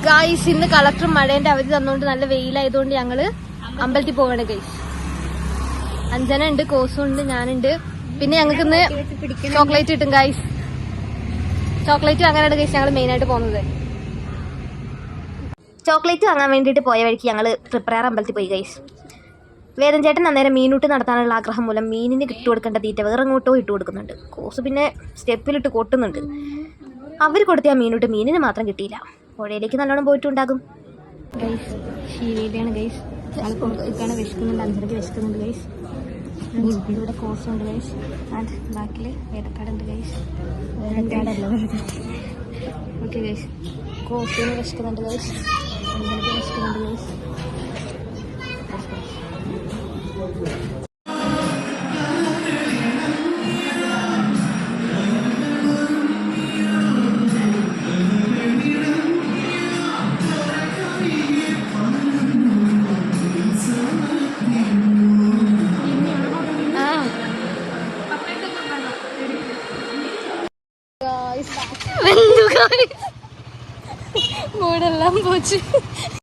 Guys ഇന്ന് collector മഴേന്റെ അവധി തന്നുകൊണ്ട് നല്ല വെയിലായതുകൊണ്ട് ഞങ്ങള് അമ്പലത്തിൽ പോവാണ് ഗൈസ്. അഞ്ജന ഉണ്ട്, കോസും ഉണ്ട്, ഞാനുണ്ട്. പിന്നെ ഞങ്ങൾക്ക് ഇന്ന് ചോക്ലേറ്റ് കിട്ടും ഗൈസ്. ചോക്ലേറ്റ് വാങ്ങാനാണ് ഗൈസ് ഞങ്ങൾ മെയിൻ ആയിട്ട് പോകുന്നത്. ചോക്ലേറ്റ് വാങ്ങാൻ വേണ്ടിയിട്ട് പോയ വഴിക്ക് ഞങ്ങൾ പ്രിപ്പയർ അമ്പലത്തിൽ പോയി ഗൈസ്. വേദൻ ചേട്ടൻ അന്നേരം മീനൂട്ട് നടത്താനുള്ള ആഗ്രഹം മൂലം മീനിന് ഇട്ട് കൊടുക്കേണ്ട തീറ്റ വേറെ അങ്ങോട്ടോ ഇട്ട് കൊടുക്കുന്നുണ്ട്. കോസ് പിന്നെ സ്റ്റെപ്പിലിട്ട് കൊട്ടുന്നുണ്ട്. അവർ കൊടുത്ത ആ മീനൂട്ട് മീനിന് മാത്രം കിട്ടിയില്ല. പുഴയിലേക്ക് നല്ലോണം പോയിട്ടുണ്ടാകും ഗൈസ്. ശീലയാണ് ഗൈസ്. ആൾക്കാണ് വിശക്കുന്നുണ്ട്, അഞ്ചരക്ക് വിശക്കുന്നുണ്ട് ഗൈസ്. ഇവിടെ കോസുണ്ട് ഗൈസ്. ആൻഡ് ബാക്കിൽ വേദക്കാടുണ്ട് ഗൈസ്. ഓക്കെ ഗൈസ്, കോസിന് വിശക്കുന്നുണ്ട് ഗൈസ്, അഞ്ചരക്ക് വിശക്കുന്നുണ്ട് ഗൈസ്. മൂടെല്ലാം പോച്ച്.